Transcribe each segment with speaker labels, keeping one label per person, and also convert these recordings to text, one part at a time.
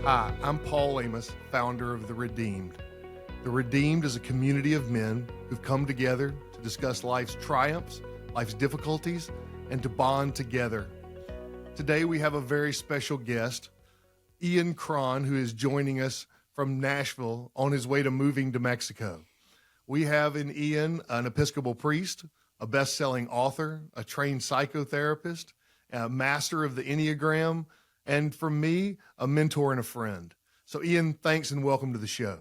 Speaker 1: Hi, I'm Paul Amos, founder of The Redeemed. The Redeemed is a community of men who've come together to discuss life's triumphs, life's difficulties, and to bond together. Today we have a very special guest, Ian Cron, who is joining us from Nashville on his way to moving to Mexico. We have in Ian an Episcopal priest, a best-selling author, a trained psychotherapist, a master of the enneagram, and for me, a mentor and a friend. So Ian, thanks and welcome to the show.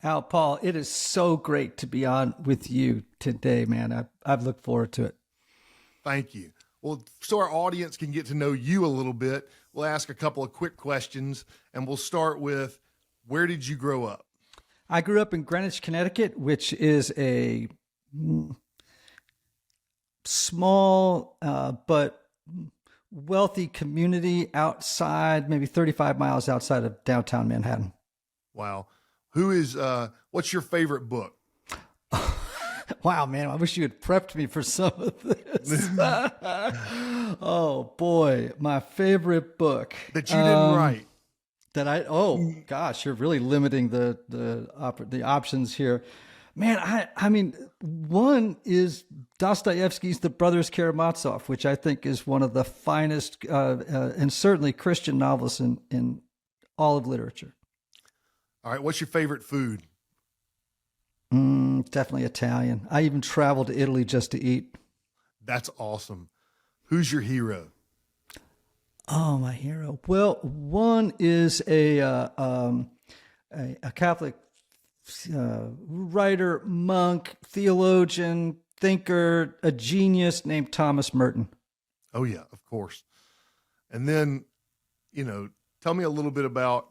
Speaker 2: Al, Paul, it is so great to be on with you today, man. I've looked forward to it.
Speaker 1: Thank you. Well, so our audience can get to know you a little bit, we'll ask a couple of quick questions, and we'll start with, where did you grow up?
Speaker 2: I grew up in Greenwich, Connecticut, which is a small but wealthy community outside, maybe 35 miles outside of downtown Manhattan.
Speaker 1: Wow. What's your favorite book?
Speaker 2: Wow, man, I wish you had prepped me for some of this. Oh, boy, my favorite book.
Speaker 1: That you didn't write.
Speaker 2: Gosh, you're really limiting the options here. Man, I mean, one is Dostoevsky's The Brothers Karamazov, which I think is one of the finest and certainly Christian novels in all of literature.
Speaker 1: All right, what's your favorite food?
Speaker 2: Definitely Italian. I even traveled to Italy just to eat.
Speaker 1: That's awesome. Who's your hero?
Speaker 2: Oh, my hero. Well, one is a Catholic writer, monk, theologian, thinker, a genius named Thomas Merton.
Speaker 1: Oh, yeah, of course. And then, tell me a little bit about,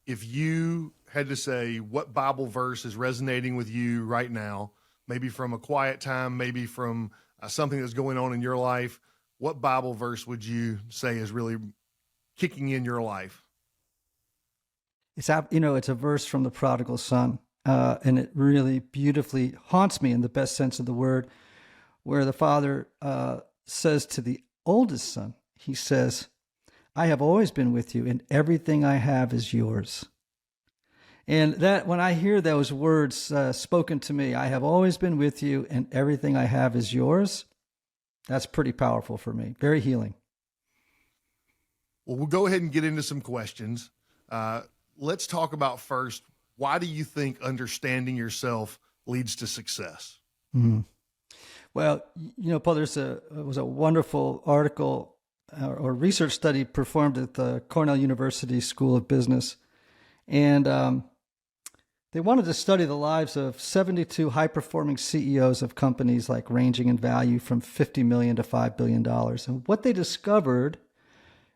Speaker 1: if you had to say what Bible verse is resonating with you right now, maybe from a quiet time, maybe from something that's going on in your life, what Bible verse would you say is really kicking in your life?
Speaker 2: It's a verse from the prodigal son. And it really beautifully haunts me in the best sense of the word, where the father says to the oldest son, he says, I have always been with you, and everything I have is yours. And that, when I hear those words spoken to me, I have always been with you, and everything I have is yours, that's pretty powerful for me. Very healing.
Speaker 1: Well, we'll go ahead and get into some questions. Let's talk about first, why do you think understanding yourself leads to success?
Speaker 2: Mm-hmm. Well, Paul, it was a wonderful article or research study performed at the Cornell University School of Business. And they wanted to study the lives of 72 high-performing CEOs of companies ranging in value from $50 million to $5 billion. And what they discovered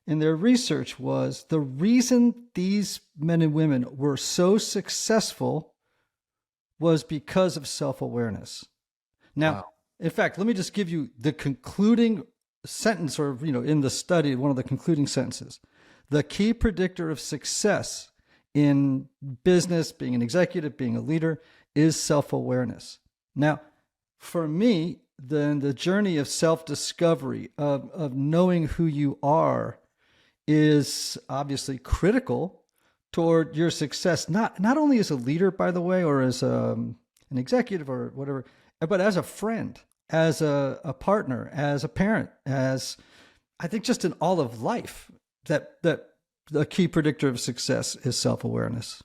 Speaker 2: in their research was the reason these men and women were so successful was because of self-awareness. Now, wow. In fact, let me just give you the concluding sentence, or, in the study, one of the concluding sentences. The key predictor of success in business, being an executive, being a leader, is self-awareness. Now, for me, then the journey of self-discovery, of knowing who you are, is obviously critical toward your success, not only as a leader, by the way, or as an executive or whatever, but as a friend, as a partner, as a parent, as I think just in all of life, that the key predictor of success is self-awareness.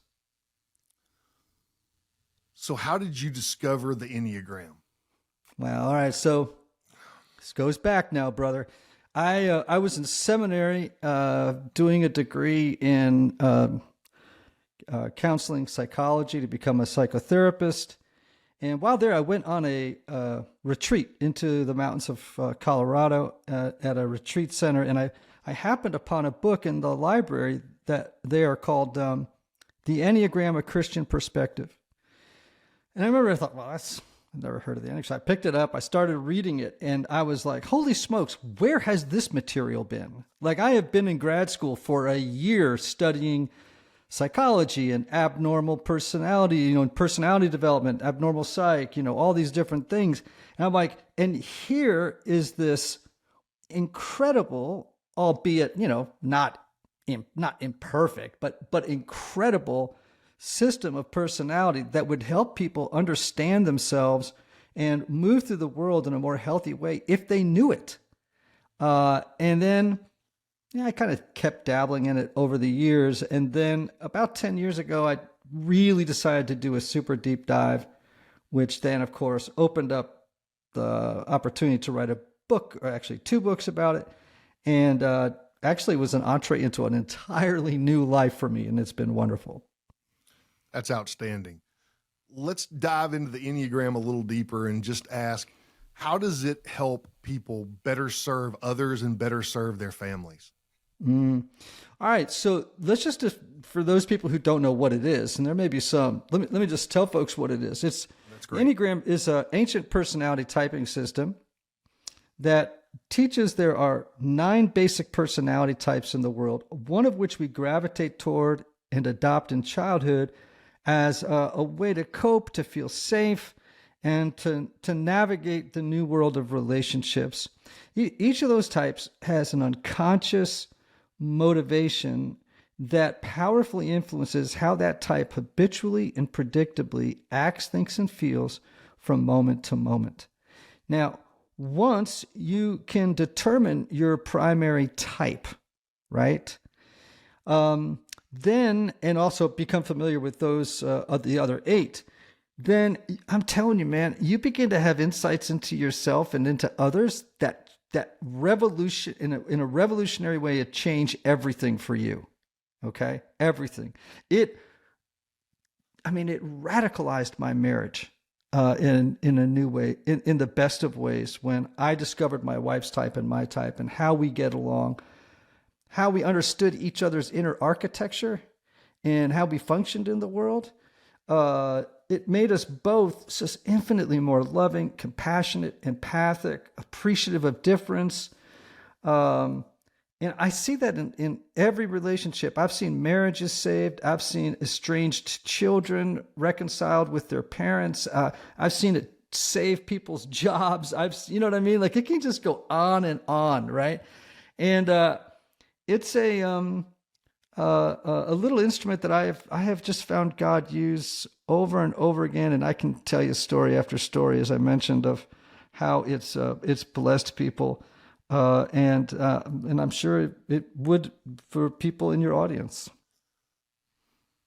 Speaker 1: So how did you discover the Enneagram?
Speaker 2: Well, all right. So this goes back now, brother. I was in seminary doing a degree in counseling psychology to become a psychotherapist. And while there, I went on a retreat into the mountains of Colorado at a retreat center. And I happened upon a book in the library that they are called The Enneagram, A Christian Perspective. And I remember I thought, well, I've never heard of the Enneagram. So I picked it up, I started reading it, and I was like, holy smokes, where has this material been? I have been in grad school for a year studying psychology and abnormal personality, and personality development, abnormal psych, all these different things. And I'm like, and here is this incredible, albeit, not not imperfect, but incredible system of personality that would help people understand themselves and move through the world in a more healthy way if they knew it. And then I kind of kept dabbling in it over the years. And then about 10 years ago, I really decided to do a super deep dive, which then, of course, opened up the opportunity to write a book, or actually 2 books about it. And actually was an entree into an entirely new life for me. And it's been wonderful.
Speaker 1: That's outstanding. Let's dive into the Enneagram a little deeper and just ask, how does it help people better serve others and better serve their families?
Speaker 2: All right. So let's just, for those people who don't know what it is, and there may be some, let me just tell folks what it is. That's great. Enneagram is an ancient personality typing system that teaches there are 9 basic personality types in the world, one of which we gravitate toward and adopt in childhood as a way to cope, to feel safe, and to navigate the new world of relationships. Each of those types has an unconscious motivation that powerfully influences how that type habitually and predictably acts, thinks, and feels from moment to moment. Now, once you can determine your primary type, right? Then, and also become familiar with those of the other 8, then I'm telling you, man, you begin to have insights into yourself and into others that revolution in a revolutionary way, it change everything for you. Okay, everything. It radicalized my marriage in a new way, in the best of ways, when I discovered my wife's type and my type and how we get along, how we understood each other's inner architecture and how we functioned in the world. It made us both just infinitely more loving, compassionate, empathic, appreciative of difference. And I see that in every relationship. I've seen marriages saved. I've seen estranged children reconciled with their parents. I've seen it save people's jobs. You know what I mean? Like, it can just go on and on, right? And it's a little instrument that I have just found God use over and over again, and I can tell you story after story, as I mentioned, of how it's blessed people, and I'm sure it would for people in your audience.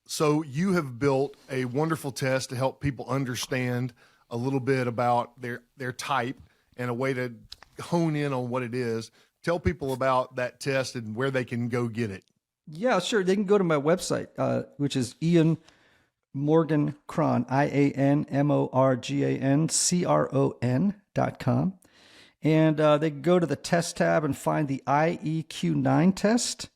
Speaker 1: So you have built a wonderful test to help people understand a little bit about their type and a way to hone in on what it is. Tell people about that test and where they can go get it.
Speaker 2: Yeah, sure. They can go to my website, which is Ian Morgan Cron, IANMORGANCRON.com. And they can go to the test tab and find the IEQ9 test.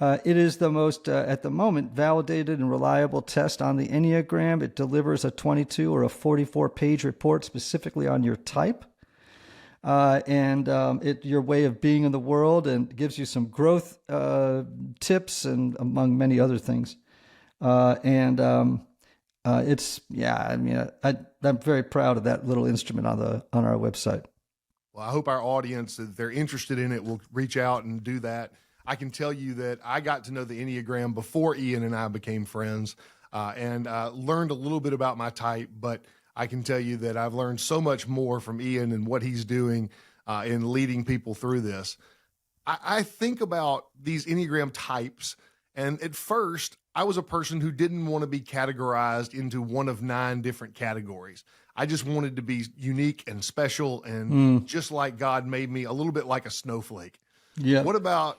Speaker 2: It is the most, at the moment, validated and reliable test on the Enneagram. It delivers a 22 or a 44-page report specifically on your type. And your way of being in the world, and gives you some growth tips, and among many other things. I'm very proud of that little instrument on our website.
Speaker 1: Well, I hope our audience, if they're interested in it, will reach out and do that. I can tell you that I got to know the Enneagram before Ian and I became friends, and learned a little bit about my type, but I can tell you that I've learned so much more from Ian and what he's doing in leading people through this. I think about these Enneagram types, and at first, I was a person who didn't want to be categorized into one of 9 different categories. I just wanted to be unique and special, and just like God made me, a little bit like a snowflake. Yeah. What about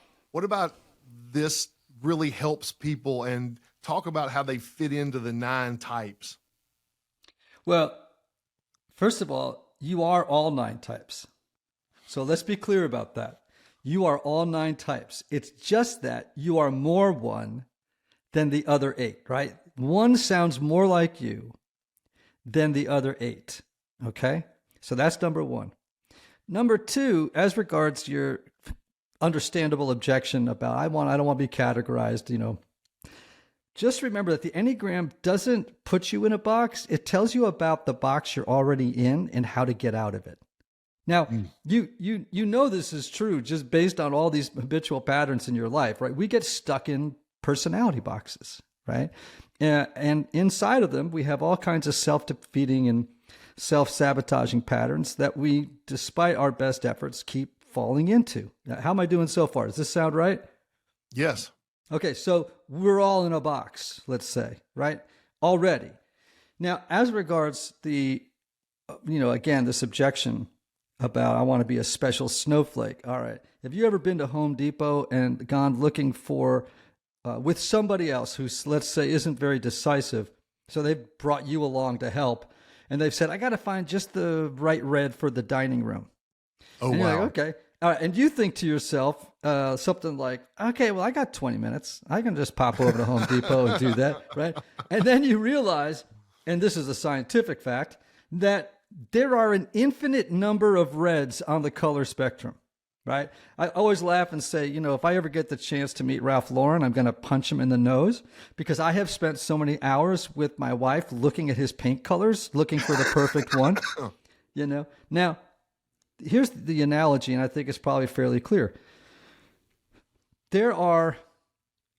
Speaker 1: this really helps people, and talk about how they fit into the 9 types?
Speaker 2: Well, first of all, you are all 9 types. So let's be clear about that. You are all 9 types. It's just that you are more one than the other 8, right? One sounds more like you than the other 8, okay? So that's number 1. Number 2, as regards your understandable objection about, I don't want to be categorized, just remember that the Enneagram doesn't put you in a box. It tells you about the box you're already in and how to get out of it. Now, you know this is true just based on all these habitual patterns in your life, right? We get stuck in personality boxes, right? And inside of them, we have all kinds of self-defeating and self-sabotaging patterns that we, despite our best efforts, keep falling into. Now, how am I doing so far? Does this sound right?
Speaker 1: Yes.
Speaker 2: Okay, so we're all in a box, let's say, right? Already. Now, as regards the, again, this objection about I want to be a special snowflake. All right. Have you ever been to Home Depot and gone looking for, with somebody else who's, let's say, isn't very decisive? So they've brought you along to help, and they've said, I got to find just the right red for the dining room.
Speaker 1: Oh,
Speaker 2: and you're
Speaker 1: wow.
Speaker 2: like, okay. All right. And you think to yourself something like, okay, well, I got 20 minutes. I can just pop over to Home Depot and do that, right? And then you realize, and this is a scientific fact, that there are an infinite number of reds on the color spectrum, right? I always laugh and say, if I ever get the chance to meet Ralph Lauren, I'm going to punch him in the nose because I have spent so many hours with my wife looking at his paint colors, looking for the perfect one, Now, here's the analogy, and I think it's probably fairly clear. There are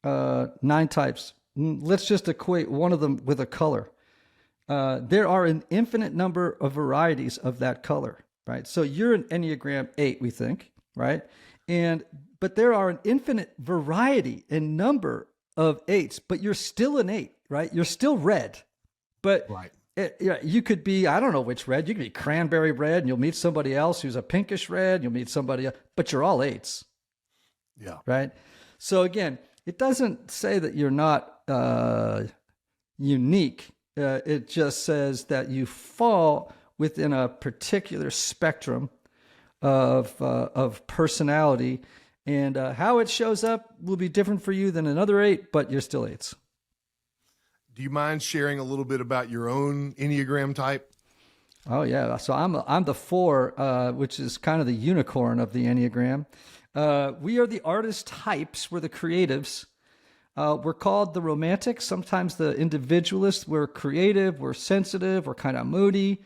Speaker 2: 9 types. Let's just equate one of them with a color. There are an infinite number of varieties of that color, right? So you're an Enneagram 8, we think, right? But there are an infinite variety and number of 8s, but you're still an 8, right? You're still red. But
Speaker 1: Right.
Speaker 2: You could be, I don't know which red. You could be cranberry red, and you'll meet somebody else who's a pinkish red. You'll meet somebody else, but you're all 8s.
Speaker 1: Yeah.
Speaker 2: Right? So again, it doesn't say that you're not unique. It just says that you fall within a particular spectrum of personality, and how it shows up will be different for you than another 8, but you're still 8s.
Speaker 1: Do you mind sharing a little bit about your own Enneagram type?
Speaker 2: Oh yeah, so I'm the 4, which is kind of the unicorn of the Enneagram. We are the artist types. We're the creatives. We're called the romantics, sometimes the individualists. We're creative, we're sensitive, we're kind of moody.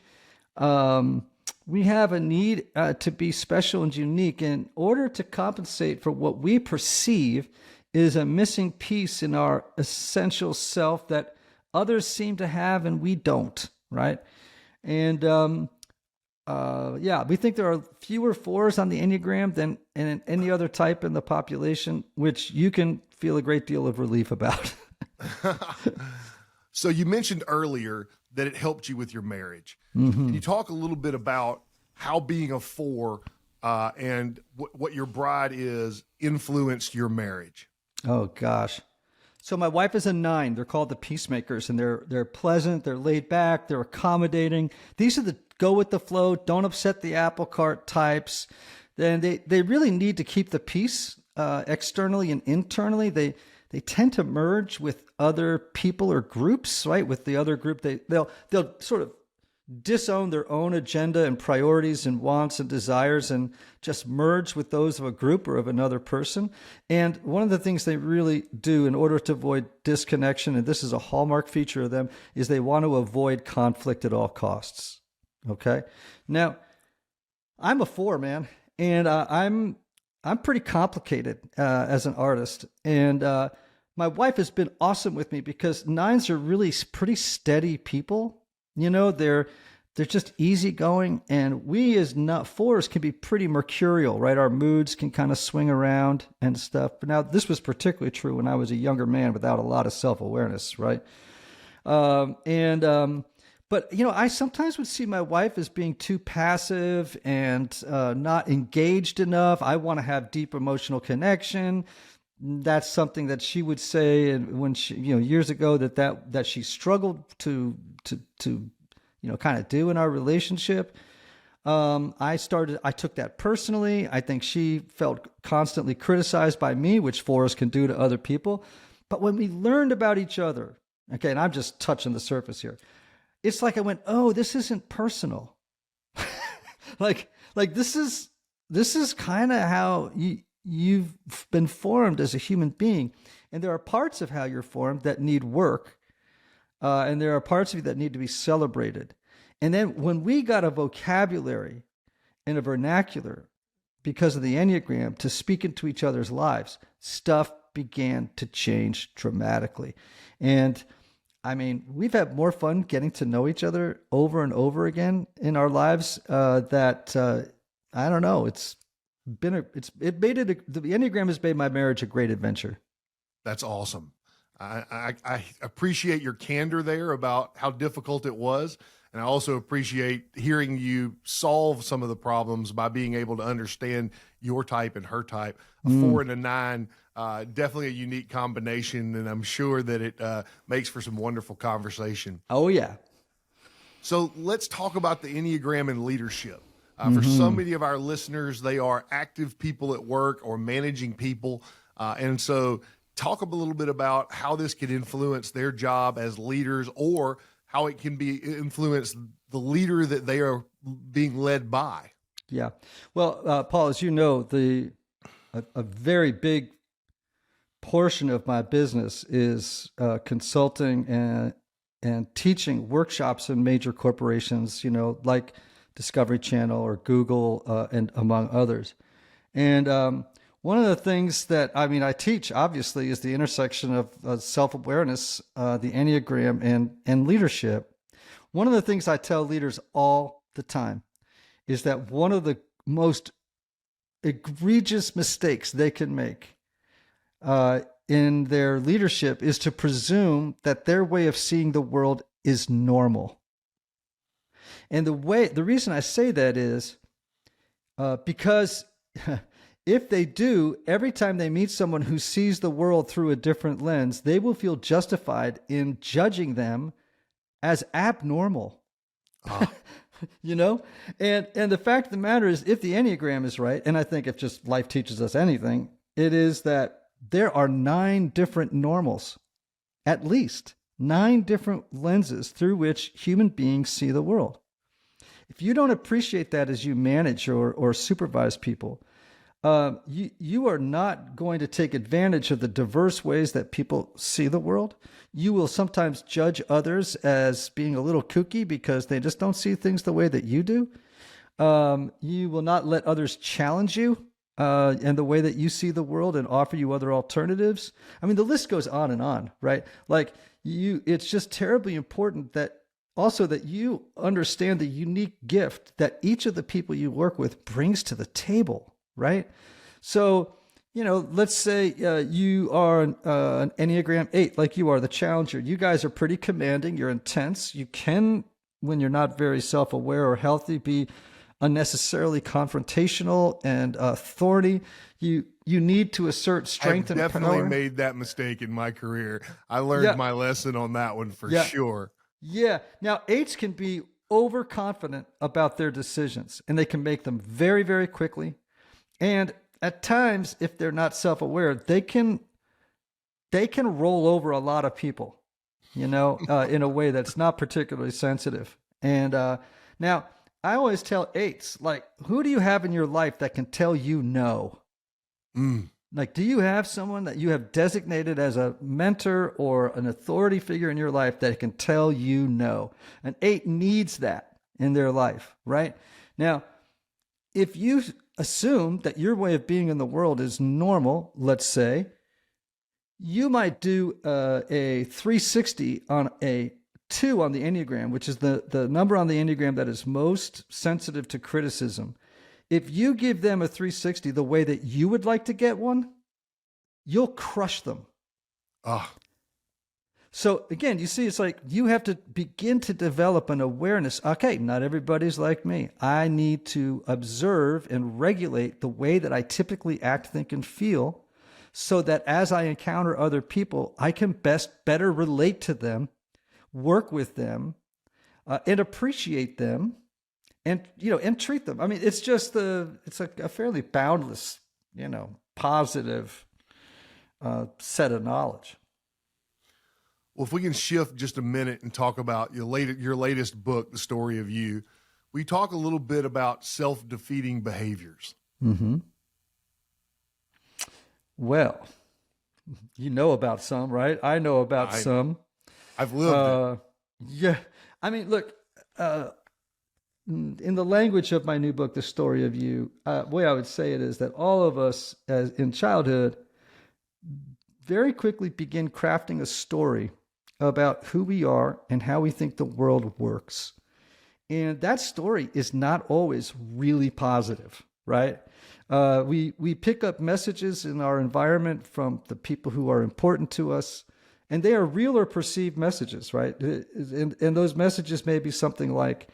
Speaker 2: We have a need to be special and unique in order to compensate for what we perceive is a missing piece in our essential self that others seem to have and we don't, right? And we think there are fewer 4s on the Enneagram than in any other type in the population, which you can feel a great deal of relief about.
Speaker 1: So you mentioned earlier that it helped you with your marriage.
Speaker 2: Mm-hmm.
Speaker 1: Can you talk a little bit about how being a 4 and what your bride is influenced your marriage?
Speaker 2: Oh gosh. So my wife is a 9. They're called the peacemakers, and they're pleasant, they're laid back, they're accommodating. These are the go with the flow, don't upset the apple cart types. Then they really need to keep the peace externally and internally. They tend to merge with other people or groups, right? With the other group, they'll sort of disown their own agenda and priorities and wants and desires and just merge with those of a group or of another person. And one of the things they really do in order to avoid disconnection, and this is a hallmark feature of them, is they want to avoid conflict at all costs. Okay? Now, I'm a 4, man, and I'm pretty complicated as an artist. And my wife has been awesome with me because 9s are really pretty steady people. They're just easygoing, and we as 4s can be pretty mercurial, right? Our moods can kind of swing around and stuff. But now this was particularly true when I was a younger man without a lot of self-awareness, right? But I sometimes would see my wife as being too passive and not engaged enough. I want to have deep emotional connection. That's something that she would say, and when she, years ago, that she struggled to kind of do in our relationship. I took that personally. I think she felt constantly criticized by me, which 4s can do to other people. But when we learned about each other, okay, and I'm just touching the surface here, it's like I went, oh, this isn't personal. like this is kind of how you've been formed as a human being. And there are parts of how you're formed that need work. And there are parts of you that need to be celebrated. And then when we got a vocabulary in a vernacular because of the Enneagram to speak into each other's lives, stuff began to change dramatically. And I mean, we've had more fun getting to know each other over and over again in our lives I don't know. The Enneagram has made my marriage a great adventure.
Speaker 1: That's awesome. I appreciate your candor there about how difficult it was. And I also appreciate hearing you solve some of the problems by being able to understand your type and her type. A 4 and a 9, definitely a unique combination, and I'm sure that it makes for some wonderful conversation.
Speaker 2: Oh, yeah.
Speaker 1: So let's talk about the Enneagram and leadership. For so many of our listeners, they are active people at work or managing people. And so talk a little bit about how this could influence their job as leaders, or how it can be influence the leader that they are being led by.
Speaker 2: Yeah. Well, Paul, as you know, a very big portion of my business is consulting and teaching workshops in major corporations, like Discovery Channel or Google, and among others. And one of the things that I teach, obviously, is the intersection of self-awareness, the Enneagram, and leadership. One of the things I tell leaders all the time is that one of the most egregious mistakes they can make in their leadership is to presume that their way of seeing the world is normal. And the reason I say that is because if they do, every time they meet someone who sees the world through a different lens, they will feel justified in judging them as abnormal. And the fact of the matter is, if the Enneagram is right, and I think if just life teaches us anything, it is that there are 9 different normals, at least 9 different lenses through which human beings see the world. If you don't appreciate that as you manage or supervise people, you are not going to take advantage of the diverse ways that people see the world. You will sometimes judge others as being a little kooky because they just don't see things the way that you do. You will not let others challenge you and the way that you see the world and offer you other alternatives. I mean, the list goes on and on, right? It's just terribly important that you understand the unique gift that each of the people you work with brings to the table, right? So, let's say you are an Enneagram 8, like you are, the challenger. You guys are pretty commanding. You're intense. You can, when you're not very self-aware or healthy, be unnecessarily confrontational and thorny. You need to assert strength and power.
Speaker 1: I've definitely made that mistake in my career. I learned my lesson on that one for sure.
Speaker 2: Yeah. Now, 8s can be overconfident about their decisions, and they can make them very, very quickly. And at times, if they're not self-aware, they can roll over a lot of people, in a way that's not particularly sensitive. And now, I always tell 8s, who do you have in your life that can tell you no? Do you have someone that you have designated as a mentor or an authority figure in your life that can tell you no? An 8 needs that in their life, right? Now, if you assume that your way of being in the world is normal, let's say, you might do a 360 on a 2 on the Enneagram, which is the number on the Enneagram that is most sensitive to criticism. If you give them a 360 the way that you would like to get one, you'll crush them. So again, you see, it's like you have to begin to develop an awareness. Okay, not everybody's like me. I need to observe and regulate the way that I typically act, think, and feel so that as I encounter other people, I can better relate to them, work with them, and appreciate them, and treat them. I mean, it's just it's a fairly boundless, positive set of knowledge.
Speaker 1: Well, if we can shift just a minute and talk about your latest book, The Story of You, we talk a little bit about self-defeating behaviors.
Speaker 2: Mm-hmm. Well, you know about some, right? I know about some.
Speaker 1: I've lived it.
Speaker 2: Yeah. I mean, look, in the language of my new book, The Story of You, the way I would say it is that all of us as in childhood very quickly begin crafting a story about who we are and how we think the world works. And that story is not always really positive, right? We pick up messages in our environment from the people who are important to us, and they are real or perceived messages, right? And those messages may be something like,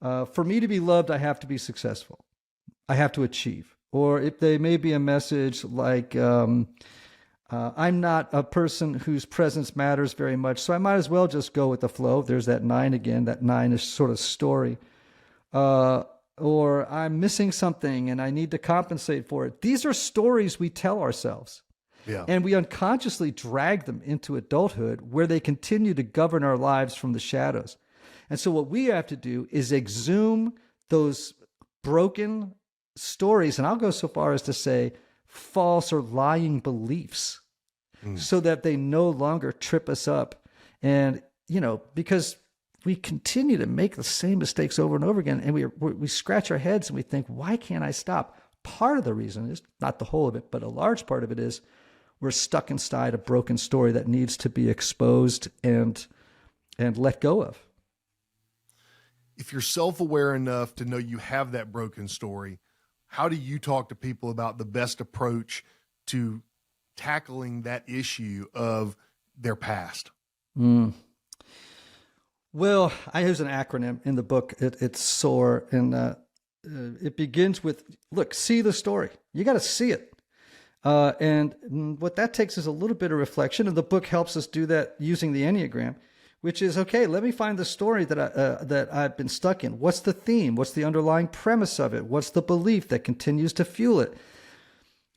Speaker 2: for me to be loved, I have to be successful. I have to achieve. Or if they may be a message like, I'm not a person whose presence matters very much, so I might as well just go with the flow. There's that 9 again. That 9 is sort of story. Or I'm missing something and I need to compensate for it. These are stories we tell ourselves.
Speaker 1: Yeah.
Speaker 2: And we unconsciously drag them into adulthood where they continue to govern our lives from the shadows. And so what we have to do is exhume those broken stories, and I'll go so far as to say false or lying beliefs, so that they no longer trip us up. And, because we continue to make the same mistakes over and over again, and we scratch our heads and we think, why can't I stop? Part of the reason is, not the whole of it, but a large part of it is we're stuck inside a broken story that needs to be exposed and let go of.
Speaker 1: If you're self-aware enough to know you have that broken story, how do you talk to people about the best approach to tackling that issue of their past?
Speaker 2: Well, I use an acronym in the book. It's SOAR, and it begins with, look, see the story. You got to see it. And what that takes is a little bit of reflection, and the book helps us do that using the enneagram, which is, okay, let me find the story that I've been stuck in. What's the theme? What's the underlying premise of it? What's the belief that continues to fuel it?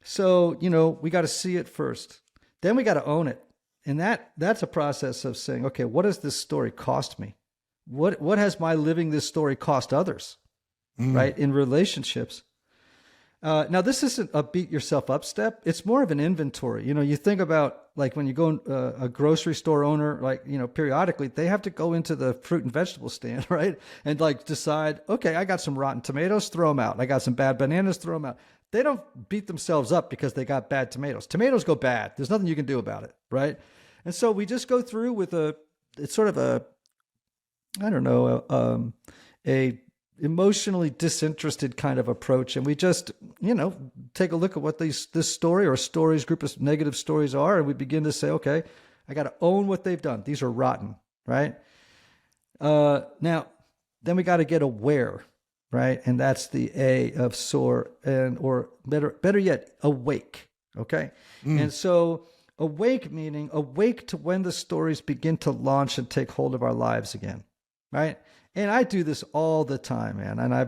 Speaker 2: So, we got to see it first. Then we got to own it. And that's a process of saying, okay, what does this story cost me? What has my living this story cost others, right, in relationships? Now, this isn't a beat yourself up step. It's more of an inventory. You think about, like, when you go a grocery store owner, like, periodically they have to go into the fruit and vegetable stand, right? And like decide, okay, I got some rotten tomatoes, throw them out. I got some bad bananas, throw them out. They don't beat themselves up because they got bad tomatoes. Tomatoes go bad. There's nothing you can do about it, right? And so we just go through with it's sort of a emotionally disinterested kind of approach. And we just, take a look at what this story or stories, group of negative stories are. And we begin to say, okay, I got to own what they've done. These are rotten, right? Now, then we got to get aware, right? And that's the A of SOAR, or better yet, awake, okay? And so awake meaning awake to when the stories begin to launch and take hold of our lives again, right? And I do this all the time, man. And I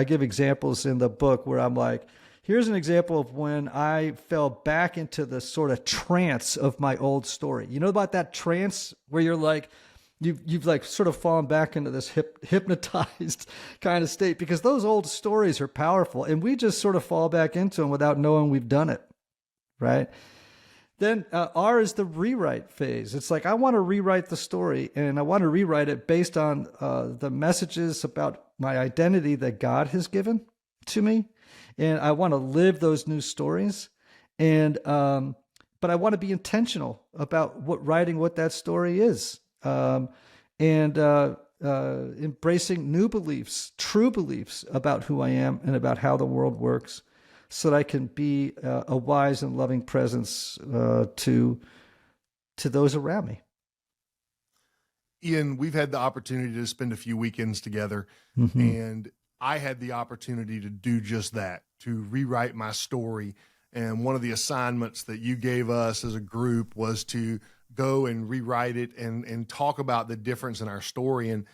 Speaker 2: give examples in the book where I'm like, here's an example of when I fell back into the sort of trance of my old story. You know about that trance where you're like, you've like sort of fallen back into this hypnotized kind of state, because those old stories are powerful and we just sort of fall back into them without knowing we've done it, right? Then R is the rewrite phase. It's like, I want to rewrite the story, and I want to rewrite it based on the messages about my identity that God has given to me. And I want to live those new stories. And but I want to be intentional about writing what that story is. And embracing new beliefs, true beliefs about who I am and about how the world works, so that I can be a wise and loving presence to those around me.
Speaker 1: Ian, we've had the opportunity to spend a few weekends together, and I had the opportunity to do just that, to rewrite my story. And one of the assignments that you gave us as a group was to go and rewrite it and talk about the difference in our story. And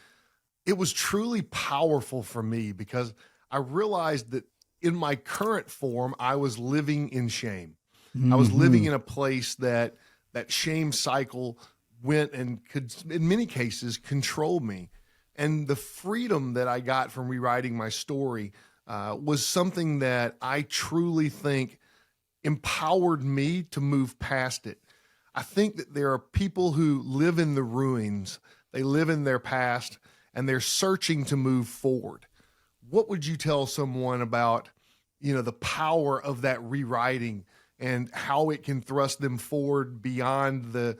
Speaker 1: it was truly powerful for me, because I realized that in my current form, I was living in shame. I was living in a place that shame cycle went and could, in many cases, control me. And the freedom that I got from rewriting my story was something that I truly think empowered me to move past it. I think that there are people who live in the ruins. They live in their past and they're searching to move forward. what would you tell someone about, the power of that rewriting and how it can thrust them forward beyond the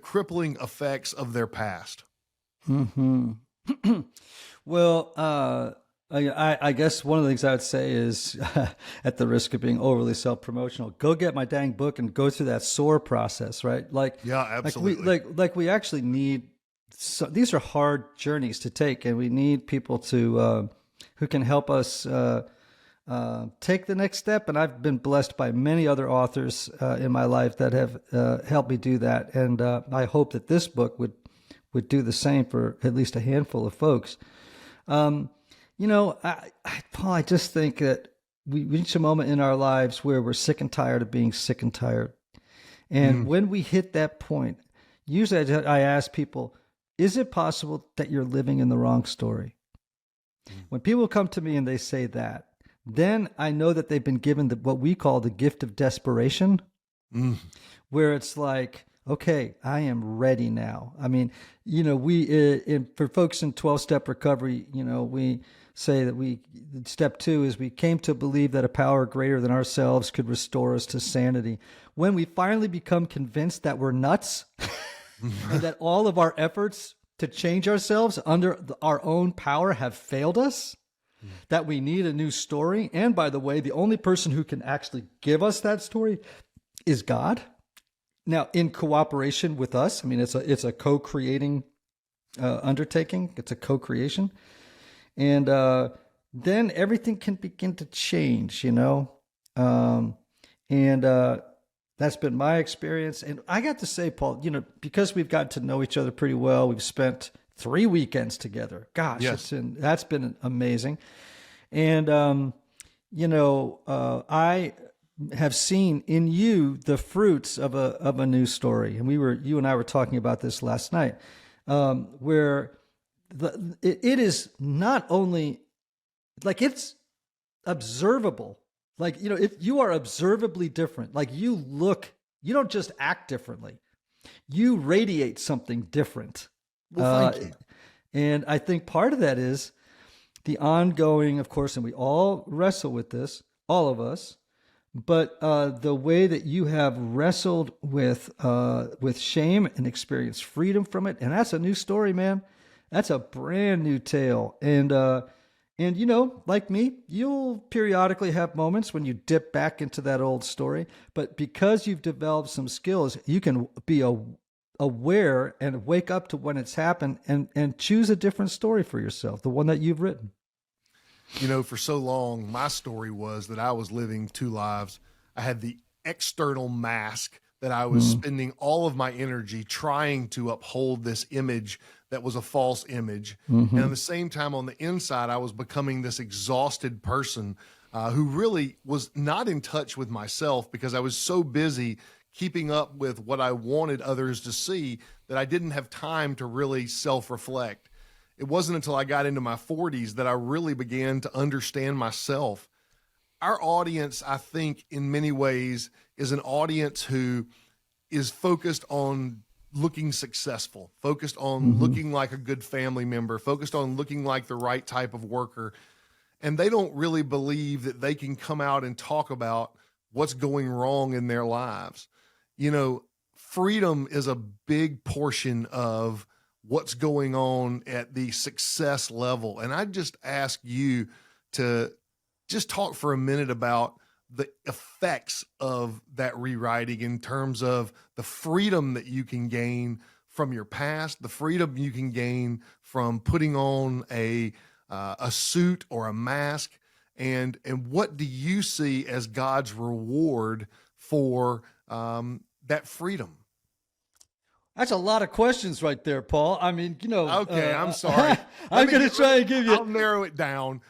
Speaker 1: crippling effects of their past?
Speaker 2: Hmm. Well, I guess one of the things I would say is, at the risk of being overly self-promotional, go get my dang book and go through that SOAR process, right?
Speaker 1: Yeah, absolutely.
Speaker 2: Like we actually need. So these are hard journeys to take, and we need people to who can help us take the next step. And I've been blessed by many other authors in my life that have helped me do that, and I hope that this book would do the same for at least a handful of folks. Paul, I just think that we reach a moment in our lives where we're sick and tired of being sick and tired. And when we hit that point, usually I ask people, is it possible that you're living in the wrong story? When people come to me and they say that, then I know that they've been given what we call the gift of desperation, where it's like, okay, I am ready now. I mean, for folks in 12-step recovery, we say that step 2 is we came to believe that a power greater than ourselves could restore us to sanity. When we finally become convinced that we're nuts and that all of our efforts to change ourselves under our own power have failed us, that we need a new story. And by the way, the only person who can actually give us that story is God. Now, in cooperation with us. I mean, it's a co-creating undertaking. It's a co-creation. And then everything can begin to change, that's been my experience. And I got to say, Paul, because we've gotten to know each other pretty well, we've spent 3 weekends together. Gosh,
Speaker 1: yes.
Speaker 2: That's been amazing. And, I have seen in you the fruits of a new story. And you and I were talking about this last night, where it is not only like it's observable. Like, if you are observably different, like you don't just act differently, you radiate something different.
Speaker 1: Well, thank you.
Speaker 2: And I think part of that is the ongoing, of course, and we all wrestle with this, all of us, but the way that you have wrestled with shame and experienced freedom from it. And that's a new story, man. That's a brand new tale. And like me, you'll periodically have moments when you dip back into that old story. But because you've developed some skills, you can be aware and wake up to when it's happened and choose a different story for yourself, the one that you've written.
Speaker 1: For so long, my story was that I was living 2 lives. I had the external mask that I was spending all of my energy trying to uphold this image that was a false image. And at the same time, on the inside, I was becoming this exhausted person who really was not in touch with myself because I was so busy keeping up with what I wanted others to see that I didn't have time to really self-reflect. It wasn't until I got into my 40s that I really began to understand myself. Our audience, I think, in many ways, is an audience who is focused on looking successful, focused on looking like a good family member, focused on looking like the right type of worker. And they don't really believe that they can come out and talk about what's going wrong in their lives. Freedom is a big portion of what's going on at the success level. And I just ask you to just talk for a minute about the effects of that rewriting in terms of the freedom that you can gain from your past, the freedom you can gain from putting on a suit or a mask, and what do you see as God's reward for that freedom?
Speaker 2: That's a lot of questions right there, Paul. I mean,
Speaker 1: Okay, I'm sorry.
Speaker 2: I'm going to try and give you.
Speaker 1: I'll narrow it down.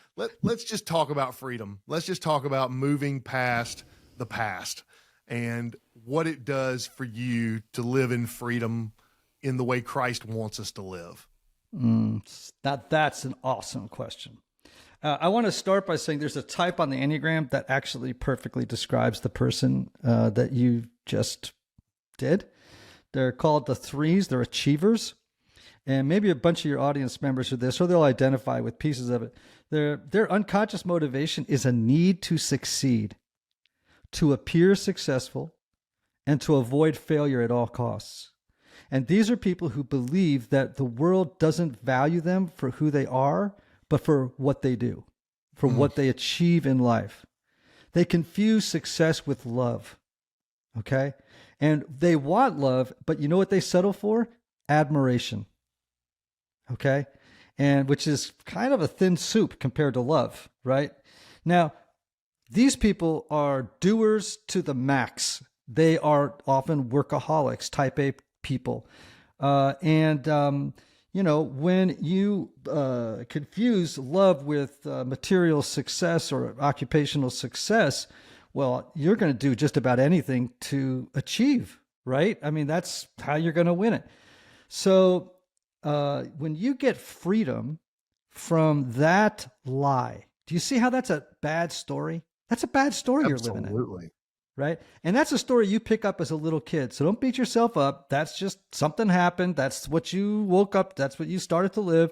Speaker 1: Let's just talk about freedom. Let's just talk about moving past the past and what it does for you to live in freedom in the way Christ wants us to live.
Speaker 2: That's an awesome question. I want to start by saying there's a type on the enneagram that actually perfectly describes the person that you just did. They're called the 3s. They're achievers. and maybe a bunch of your audience members are this, or they'll identify with pieces of it. Their unconscious motivation is a need to succeed, to appear successful, and to avoid failure at all costs. And these are people who believe that the world doesn't value them for who they are, but for what they do, for what they achieve in life. They confuse success with love, okay? And they want love, but you know what they settle for? Admiration, okay? And which is kind of a thin soup compared to love, right? Now, these people are doers to the max. They are often workaholics, type A people. You know, when you confuse love with material success or occupational success, well, you're going to do just about anything to achieve, right? I mean, that's how you're going to win it. So when you get freedom from that lie, do you see how that's a bad story? That's a bad story you're living in.
Speaker 1: Absolutely.
Speaker 2: Right? And that's a story you pick up as a little kid. So don't beat yourself up. That's just something happened. That's what you woke up. That's what you started to live.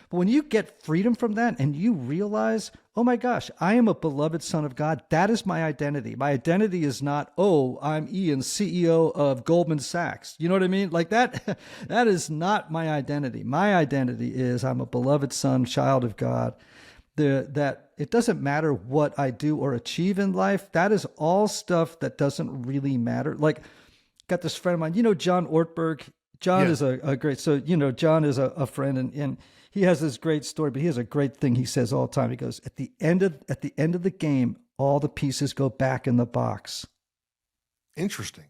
Speaker 2: But when you get freedom from that and you realize, oh my gosh, I am a beloved son of God. That is my identity. My identity is not, oh, I'm Ian, CEO of Goldman Sachs. You know what I mean? Like that, that is not my identity. My identity is I'm a beloved son, child of God. That it doesn't matter what I do or achieve in life. That is all stuff that doesn't really matter. Like, got this friend of mine, you know, John Ortberg. John is a great, so, you know, John is a friend, and he has this great story, but he has a great thing he says all the time. He goes, at the end of the game, all the pieces go back in the box.
Speaker 1: Interesting.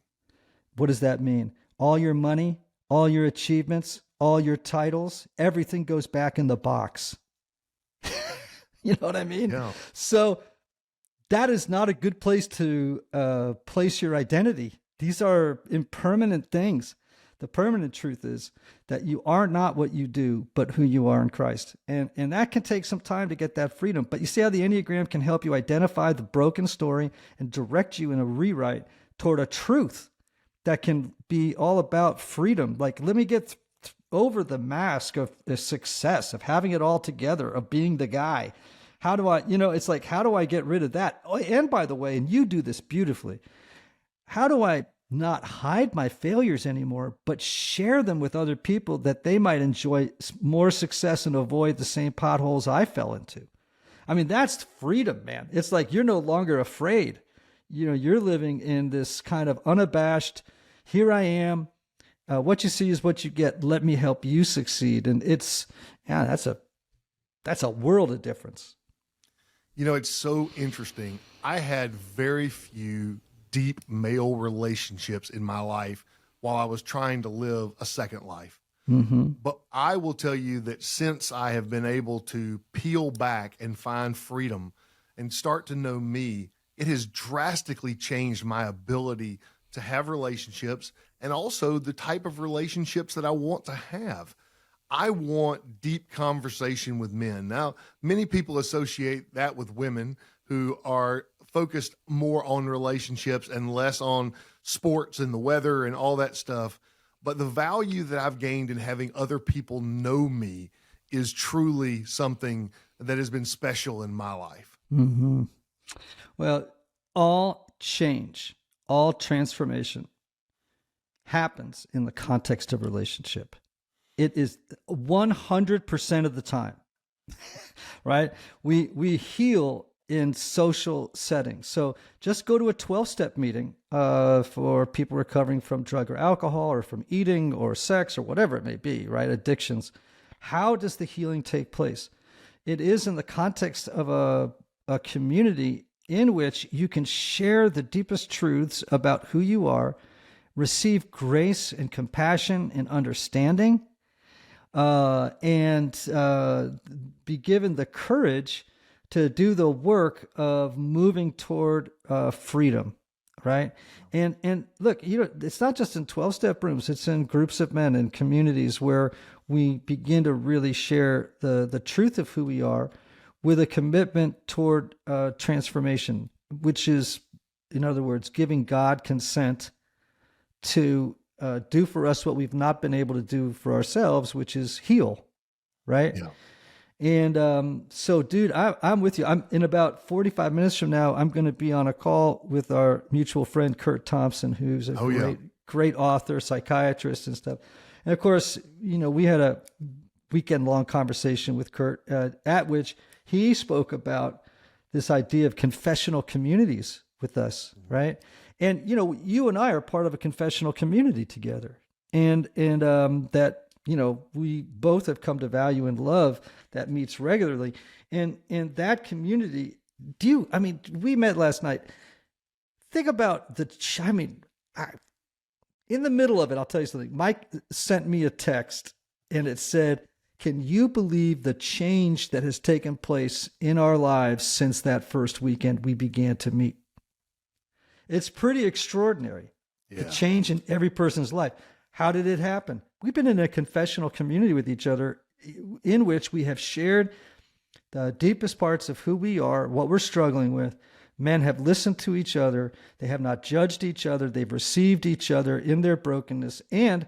Speaker 2: What does that mean? All your money, all your achievements, all your titles, everything goes back in the box. You know what I mean?
Speaker 1: Yeah.
Speaker 2: So that is not a good place to place your identity. These are impermanent things. The permanent truth is that you are not what you do, but who you are in Christ. And that can take some time to get that freedom. But you see how the Enneagram can help you identify the broken story and direct you in a rewrite toward a truth that can be all about freedom. Like, let me get over the mask of the success, of having it all together, of being the guy. How do I, you know, it's like, how do I get rid of that? Oh, and by the way, and you do this beautifully, how do I not hide my failures anymore, but share them with other people that they might enjoy more success and avoid the same potholes I fell into? I mean, that's freedom, man. It's like you're no longer afraid. You know, you're living in this kind of unabashed, here I am. What you see is what you get. Let me help you succeed. And it's, yeah, that's a world of difference.
Speaker 1: You know, it's so interesting. I had very few deep male relationships in my life while I was trying to live a second life.
Speaker 2: Mm-hmm.
Speaker 1: But I will tell you that since I have been able to peel back and find freedom and start to know me, it has drastically changed my ability to have relationships and also the type of relationships that I want to have. I want deep conversation with men. Now, many people associate that with women who are focused more on relationships and less on sports and the weather and all that stuff. But the value that I've gained in having other people know me is truly something that has been special in my life.
Speaker 2: Mm-hmm. Well, all change, all transformation happens in the context of relationship. It is 100% of the time, right? We heal in social settings. So just go to a 12-step meeting for people recovering from drug or alcohol or from eating or sex or whatever it may be, right? Addictions. How does the healing take place? It is in the context of a community in which you can share the deepest truths about who you are, receive grace and compassion and understanding, and be given the courage to do the work of moving toward freedom, right? And look, you know, it's not just in 12-step rooms, it's in groups of men and communities where we begin to really share the truth of who we are with a commitment toward transformation, which is, in other words, giving God consent to do for us what we've not been able to do for ourselves, which is heal, right?
Speaker 1: Yeah.
Speaker 2: And so, dude, I'm with you. I'm in about 45 minutes from now, I'm going to be on a call with our mutual friend, Kurt Thompson, who's a great author, psychiatrist and stuff. And of course, we had a weekend-long conversation with Kurt at which he spoke about this idea of confessional communities with us, right? And, you and I are part of a confessional community together. And that, we both have come to value and love that meets regularly. And that community, we met last night. Think about in the middle of it, I'll tell you something. Mike sent me a text and it said, "Can you believe the change that has taken place in our lives since that first weekend we began to meet?" It's pretty extraordinary, the change in every person's life. How did it happen? We've been in a confessional community with each other in which we have shared the deepest parts of who we are, what we're struggling with. Men have listened to each other. They have not judged each other. They've received each other in their brokenness and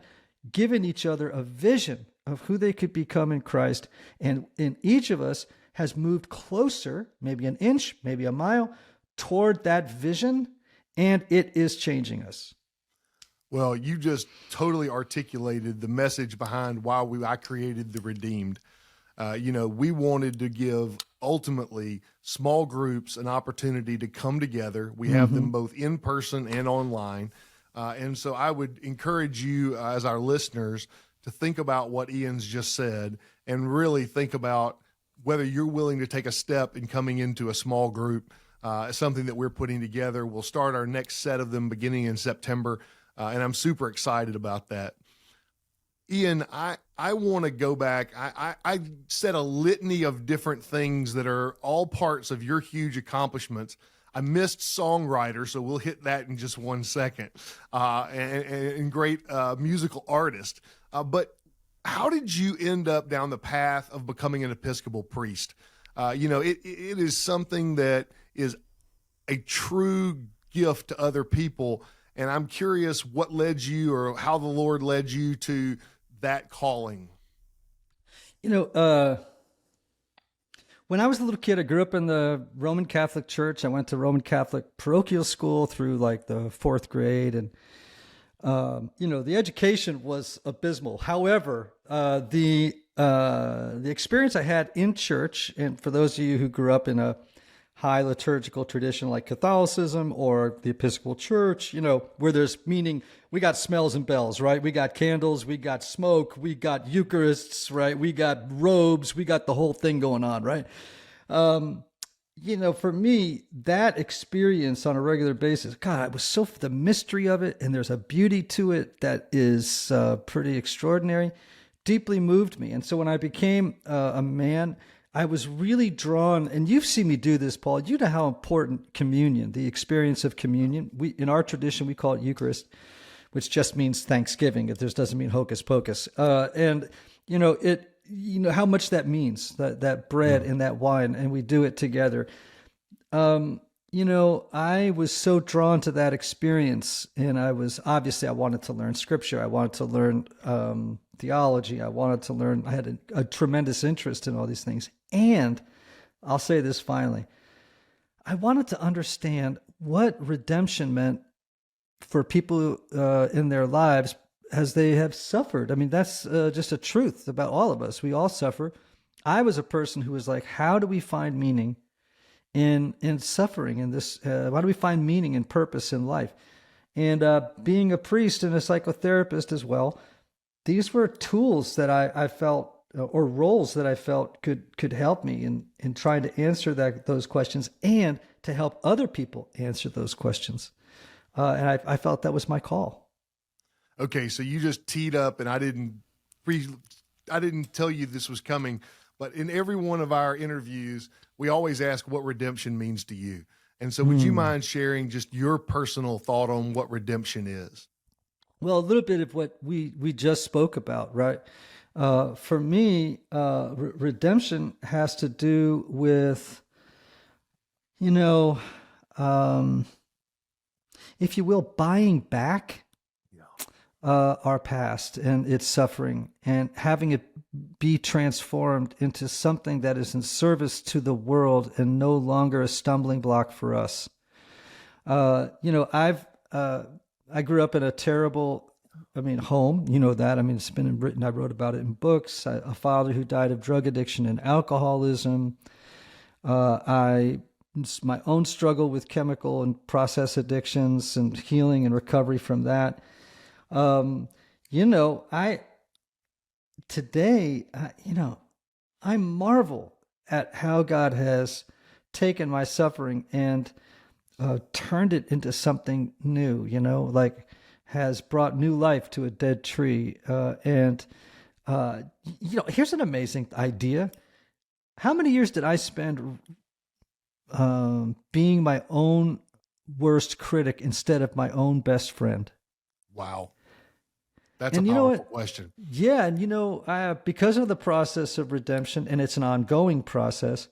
Speaker 2: given each other a vision of who they could become in Christ. And each of us has moved closer, maybe an inch, maybe a mile, toward that vision, and it is changing us.
Speaker 1: Well, you just totally articulated the message behind why I created The Redeemed. We wanted to give ultimately small groups an opportunity to come together. We have them both in person and online. And so I would encourage you as our listeners to think about what Ian's just said and really think about whether you're willing to take a step in coming into a small group, something that we're putting together. We'll start our next set of them beginning in September. And I'm super excited about that. Ian, I want to go back. I said a litany of different things that are all parts of your huge accomplishments. I missed songwriter, so we'll hit that in just 1 second, and great musical artist. But how did you end up down the path of becoming an Episcopal priest? It is something that is a true gift to other people. And I'm curious what led you or how the Lord led you to that calling.
Speaker 2: When I was a little kid, I grew up in the Roman Catholic Church. I went to Roman Catholic parochial school through like the 4th grade. And, the education was abysmal. However, the experience I had in church, and for those of you who grew up in a high liturgical tradition like Catholicism or the Episcopal Church, where there's meaning, we got smells and bells, right? We got candles, we got smoke, we got Eucharists, right? We got robes, we got the whole thing going on, right? For me, that experience on a regular basis, God, it was so the mystery of it, and there's a beauty to it that is pretty extraordinary, deeply moved me. And so when I became a man, I was really drawn, and you've seen me do this, Paul. You know how important communion, the experience of communion. In our tradition, we call it Eucharist, which just means Thanksgiving. It just doesn't mean hocus pocus. And how much that means, that bread and that wine, and we do it together. I was so drawn to that experience, and I wanted to learn Scripture. I wanted to learn theology. I wanted to learn. I had a tremendous interest in all these things. And I'll say this finally, I wanted to understand what redemption meant for people in their lives as they have suffered. I mean, that's just a truth about all of us. We all suffer. I was a person who was like, how do we find meaning in suffering in this? How do we find meaning and purpose in life? And being a priest and a psychotherapist as well, these were tools that I felt, or roles that I felt could help me in trying to answer those questions and to help other people answer those questions. And I felt that was my call.
Speaker 1: Okay, so you just teed up, and I didn't tell you this was coming, but in every one of our interviews, we always ask what redemption means to you. And so would you mind sharing just your personal thought on what redemption is?
Speaker 2: Well, a little bit of what we just spoke about, right? For me, redemption has to do with, if you will, buying back our past and its suffering and having it be transformed into something that is in service to the world and no longer a stumbling block for us. I grew up in a terrible, home, that. It's been written, I wrote about it in books. A father who died of drug addiction and alcoholism. My own struggle with chemical and process addictions and healing and recovery from that. I marvel at how God has taken my suffering and turned it into something new, has brought new life to a dead tree. Here's an amazing idea. How many years did I spend being my own worst critic instead of my own best friend?
Speaker 1: Wow. That's a powerful question.
Speaker 2: Yeah. And because of the process of redemption, and it's an ongoing process,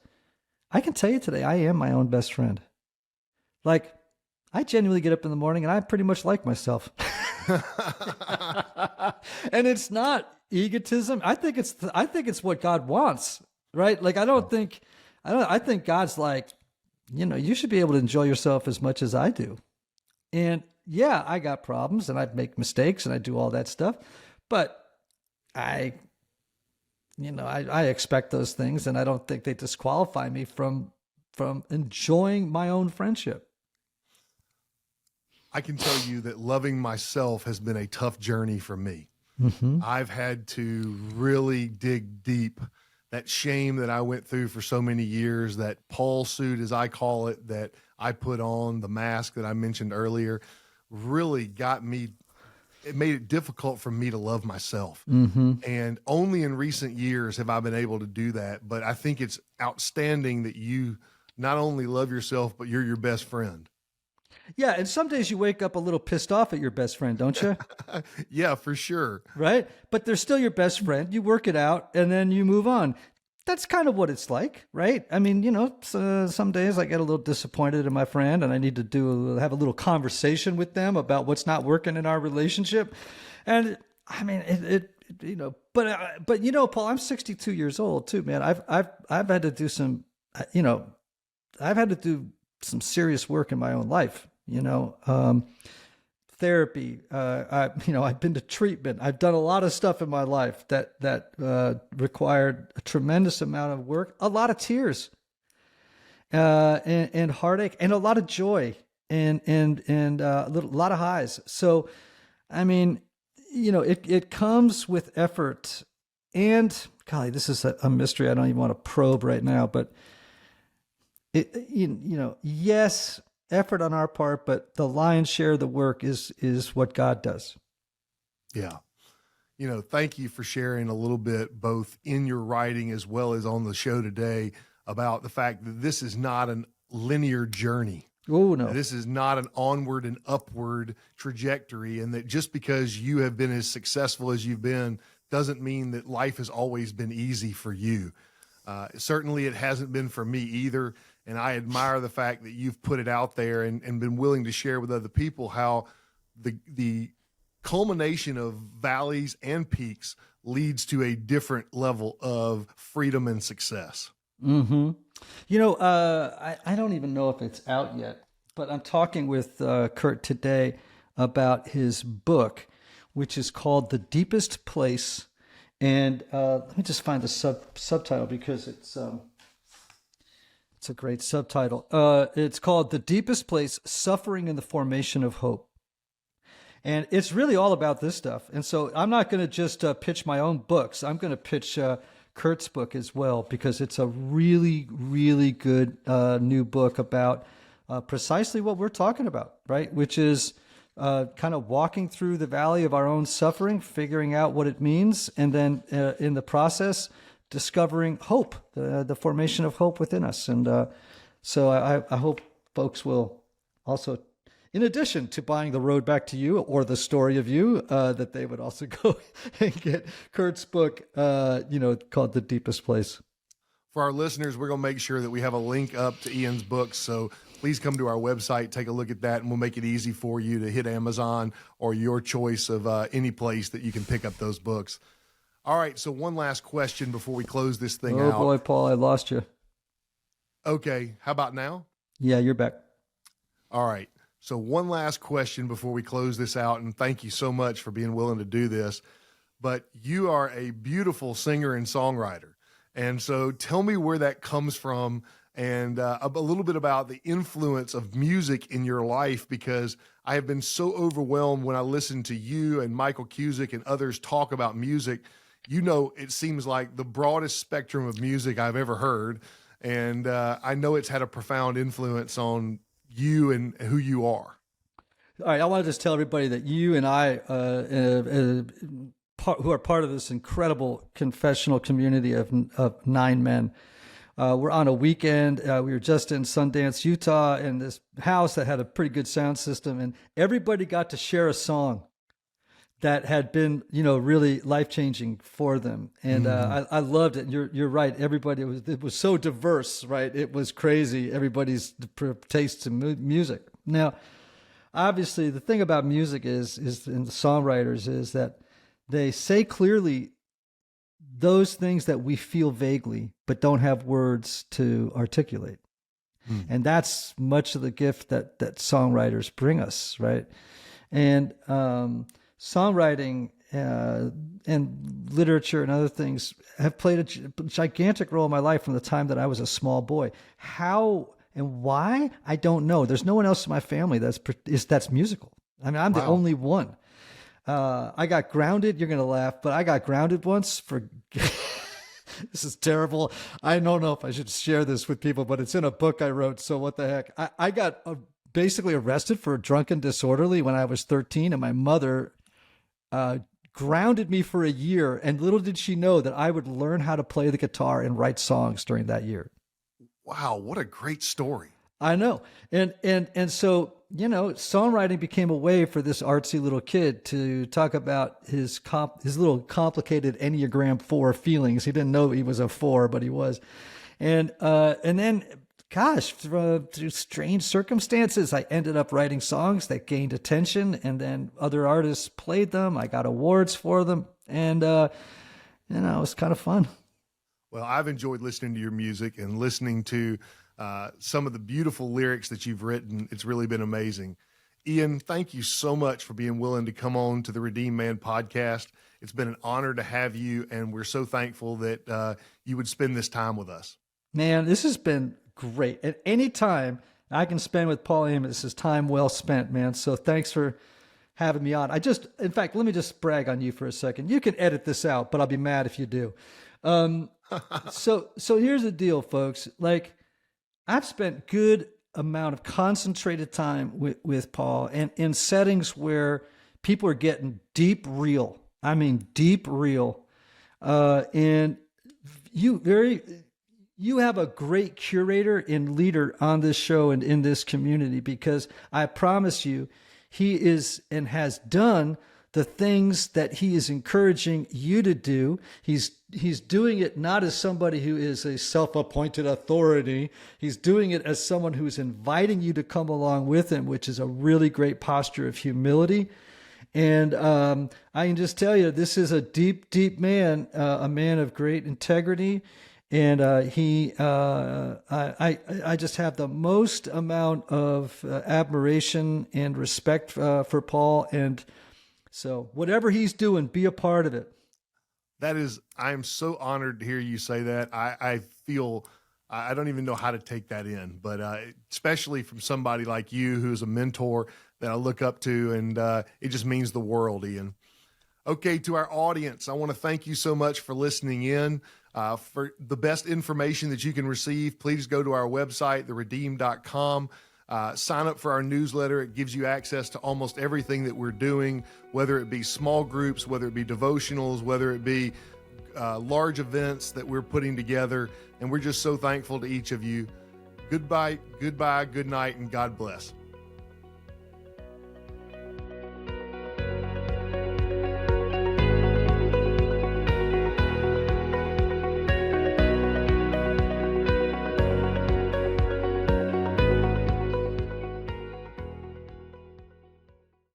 Speaker 2: I can tell you today, I am my own best friend. Like, I genuinely get up in the morning and I pretty much like myself. And it's not egotism. I think it's what God wants, right? Like, I think God's like, you should be able to enjoy yourself as much as I do. And yeah, I got problems and I make mistakes and I do all that stuff, but I expect those things, and I don't think they disqualify me from enjoying my own friendship.
Speaker 1: I can tell you that loving myself has been a tough journey for me.
Speaker 2: Mm-hmm.
Speaker 1: I've had to really dig deep. That shame that I went through for so many years, that Paul suit, as I call it, that I put on, the mask that I mentioned earlier, really it made it difficult for me to love myself.
Speaker 2: Mm-hmm.
Speaker 1: And only in recent years have I been able to do that. But I think it's outstanding that you not only love yourself, but you're your best friend.
Speaker 2: Yeah, and some days you wake up a little pissed off at your best friend, don't you?
Speaker 1: Yeah, for sure.
Speaker 2: Right? But they're still your best friend. You work it out, and then you move on. That's kind of what it's like, right? Some days I get a little disappointed in my friend, and I need to have a little conversation with them about what's not working in our relationship. And Paul, I'm 62 years old too, man. I've had to do some serious work in my own life. Therapy. I've been to treatment. I've done a lot of stuff in my life that required a tremendous amount of work, a lot of tears, and heartache, and a lot of joy, and a lot of highs. So, it comes with effort. And golly, this is a mystery I don't even want to probe right now, but yes, effort on our part, but the lion's share of the work is what God does.
Speaker 1: Yeah. Thank you for sharing a little bit, both in your writing as well as on the show today, about the fact that this is not a linear journey.
Speaker 2: Oh, no.
Speaker 1: This is not an onward and upward trajectory. And that just because you have been as successful as you've been doesn't mean that life has always been easy for you. Certainly it hasn't been for me either. And I admire the fact that you've put it out there and been willing to share with other people how the culmination of valleys and peaks leads to a different level of freedom and success.
Speaker 2: Mm-hmm. I don't even know if it's out yet, but I'm talking with Kurt today about his book, which is called The Deepest Place. And let me just find the subtitle, because it's a great subtitle. It's called The Deepest Place, Suffering in the Formation of Hope. And it's really all about this stuff. And so I'm not going to just pitch my own books. I'm going to pitch Kurt's book as well, because it's a really, really good new book about precisely what we're talking about, right? Which is kind of walking through the valley of our own suffering, figuring out what it means, and then in the process, discovering hope, the formation of hope within us. And so I hope folks will also, in addition to buying The Road Back to You or The Story of You, that they would also go and get Kurt's book, called The Deepest Place.
Speaker 1: For our listeners, we're going to make sure that we have a link up to Ian's books. So please come to our website, take a look at that, and we'll make it easy for you to hit Amazon or your choice of any place that you can pick up those books. All right, so one last question before we close this thing out.
Speaker 2: Oh, boy, Paul, I lost you.
Speaker 1: Okay, how about now?
Speaker 2: Yeah, you're back.
Speaker 1: All right, so one last question before we close this out, and thank you so much for being willing to do this. But you are a beautiful singer and songwriter. And so tell me where that comes from and a little bit about the influence of music in your life, because I have been so overwhelmed when I listen to you and Michael Cusick and others talk about music. You know, it seems like the broadest spectrum of music I've ever heard. And I know it's had a profound influence on you and who you are.
Speaker 2: All right, I want to just tell everybody that you and I, who are part of this incredible confessional community of 9 men. We're on a weekend. We were just in Sundance, Utah, in this house that had a pretty good sound system, and everybody got to share a song that had been, really life-changing for them. And I loved it. You're right. Everybody, it was so diverse, right? It was crazy. Everybody's taste in music. Now, obviously, the thing about music is in the songwriters is that they say clearly those things that we feel vaguely, but don't have words to articulate. And that's much of the gift that songwriters bring us, right? And songwriting and literature and other things have played a gigantic role in my life from the time that I was a small boy. How and why, I don't know. There's no one else in my family that's musical. I mean, I'm the only one. I got grounded. You're going to laugh, but I got grounded once for, this is terrible. I don't know if I should share this with people, but it's in a book I wrote. So what the heck? I got basically arrested for drunken disorderly when I was 13, and my mother grounded me for a year. And little did she know that I would learn how to play the guitar and write songs during that year.
Speaker 1: Wow, what a great story.
Speaker 2: I know. And so, songwriting became a way for this artsy little kid to talk about his little complicated Enneagram 4 feelings. He didn't know he was a 4, but he was. And then, gosh, through strange circumstances, I ended up writing songs that gained attention, and then other artists played them. I got awards for them, and, it was kind of fun.
Speaker 1: Well, I've enjoyed listening to your music and listening to some of the beautiful lyrics that you've written. It's really been amazing. Ian, thank you so much for being willing to come on to the Redeemed Man podcast. It's been an honor to have you, and we're so thankful that you would spend this time with us. Man,
Speaker 2: this has been great. At any time I can spend with Paul Amos is time well spent, man. So thanks for having me on. In fact, let me just brag on you for a second. You can edit this out, but I'll be mad if you do. So here's the deal, folks. Like, I've spent good amount of concentrated time with Paul, and in settings where people are getting deep real. I mean, deep real. And you have a great curator and leader on this show and in this community, because I promise you, he is and has done the things that he is encouraging you to do. He's doing it not as somebody who is a self-appointed authority. He's doing it as someone who's inviting you to come along with him, which is a really great posture of humility. And I can just tell you, this is a deep, deep man, a man of great integrity. And I just have the most amount of admiration and respect for Paul. And so whatever he's doing, be a part of it. I am so honored to hear you say that. I feel, I don't even know how to take that in, but especially from somebody like you, who's a mentor that I look up to, and it just means the world, Ian. Okay, to our audience, I want to thank you so much for listening in. For the best information that you can receive, please go to our website, theredeem.com. Sign up for our newsletter. It gives you access to almost everything that we're doing, whether it be small groups, whether it be devotionals, whether it be large events that we're putting together. And we're just so thankful to each of you. Goodbye, good night, and God bless.